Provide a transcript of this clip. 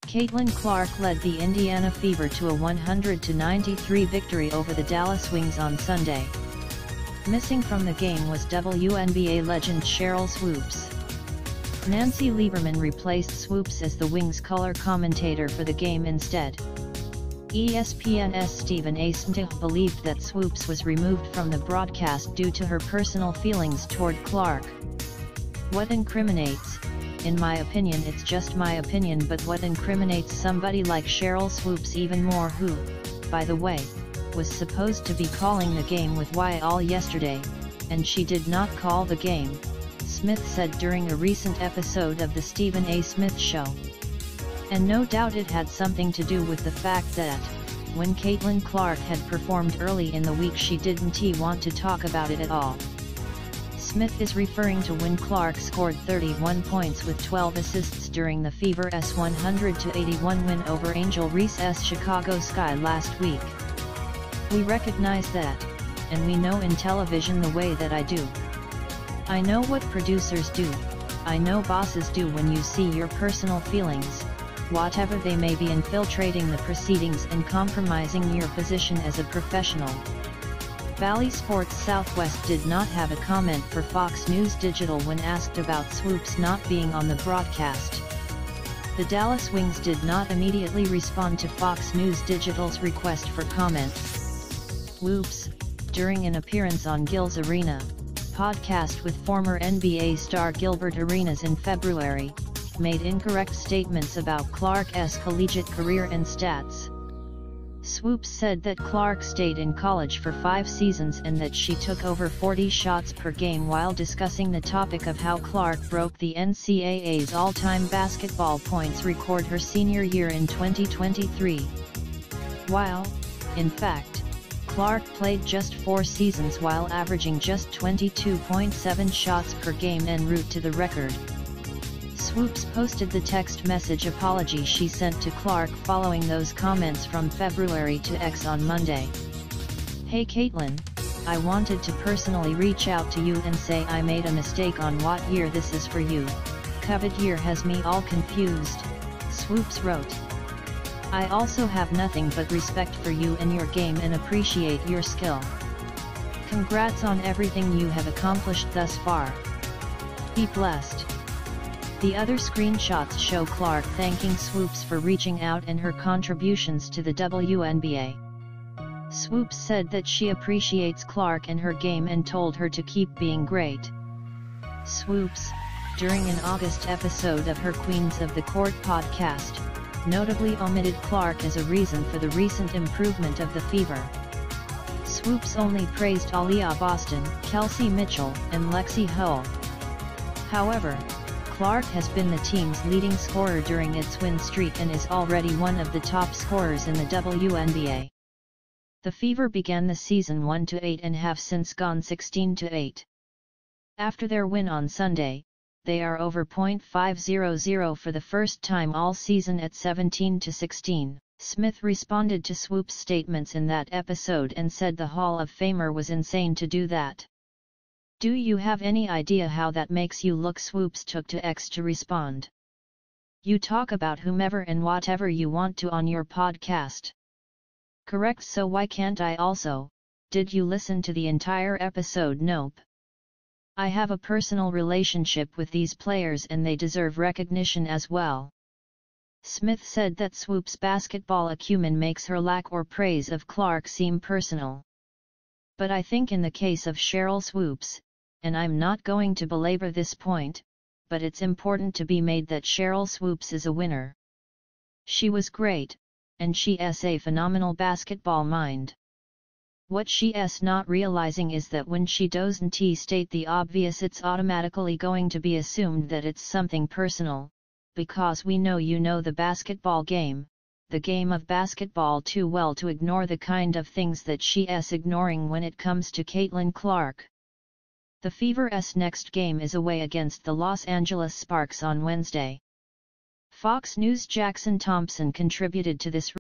Caitlin Clark led the Indiana Fever to a 100-93 victory over the Dallas Wings on Sunday. Missing from the game was WNBA legend Sheryl Swoopes. Nancy Lieberman replaced Swoopes as the Wings color commentator for the game instead. ESPN's Stephen A. Smith believed that Swoopes was removed from the broadcast due to her personal feelings toward Clark. What incriminates? In my opinion, it's just my opinion, but what incriminates somebody like Sheryl Swoopes even more, who, by the way, was supposed to be calling the game with Why all yesterday, and she did not call the game, Smith said during a recent episode of The Stephen A. Smith Show. And no doubt it had something to do with the fact that, when Caitlin Clark had performed early in the week, she didn't want to talk about it at all. Smith is referring to when Clark scored 31 points with 12 assists during the Fever's 100-81 win over Angel Reese's Chicago Sky last week. We recognize that, and we know in television the way that I do. I know what producers do, I know bosses do when you see your personal feelings, whatever they may be, infiltrating the proceedings and compromising your position as a professional. Bally Sports Southwest did not have a comment for Fox News Digital when asked about Swoopes not being on the broadcast. The Dallas Wings did not immediately respond to Fox News Digital's request for comments. Swoopes, during an appearance on Gil's Arena podcast with former NBA star Gilbert Arenas in February, made incorrect statements about Clark's collegiate career and stats. Swoopes said that Clark stayed in college for 5 seasons and that she took over 40 shots per game while discussing the topic of how Clark broke the NCAA's all-time basketball points record her senior year in 2023. While, in fact, Clark played just 4 seasons while averaging just 22.7 shots per game en route to the record. Swoopes posted the text message apology she sent to Clark following those comments from February to X on Monday. "Hey Caitlin, I wanted to personally reach out to you and say I made a mistake on what year this is for you. COVID year has me all confused," Swoopes wrote. "I also have nothing but respect for you and your game and appreciate your skill. Congrats on everything you have accomplished thus far. Be blessed." The other screenshots show Clark thanking Swoopes for reaching out and her contributions to the WNBA. Swoopes said that she appreciates Clark and her game and told her to keep being great. Swoopes, during an August episode of her Queens of the Court podcast, notably omitted Clark as a reason for the recent improvement of the Fever. Swoopes only praised Aaliyah Boston, Kelsey Mitchell, and Lexi Hull. However, Clark has been the team's leading scorer during its win streak and is already one of the top scorers in the WNBA. The Fever began the season 1-8 and have since gone 16-8. After their win on Sunday, they are over .500 for the first time all season at 17-16. Smith responded to Swoopes' statements in that episode and said the Hall of Famer was insane to do that. "Do you have any idea how that makes you look?" Swoopes took to X to respond. "You talk about whomever and whatever you want to on your podcast. Correct, so why can't I also? Did you listen to the entire episode?" "Nope. I have a personal relationship with these players and they deserve recognition as well." Smith said that Swoopes' basketball acumen makes her lack or praise of Clark seem personal. "But I think in the case of Sheryl Swoopes, and I'm not going to belabor this point, but it's important to be made that Sheryl Swoopes is a winner. She was great, and she's a phenomenal basketball mind. What she's not realizing is that when she doesn't state the obvious, it's automatically going to be assumed that it's something personal, because we know you know the basketball game, the game of basketball too well to ignore the kind of things that she's ignoring when it comes to Caitlin Clark." The Fever's next game is away against the Los Angeles Sparks on Wednesday. Fox News' Jackson Thompson contributed to this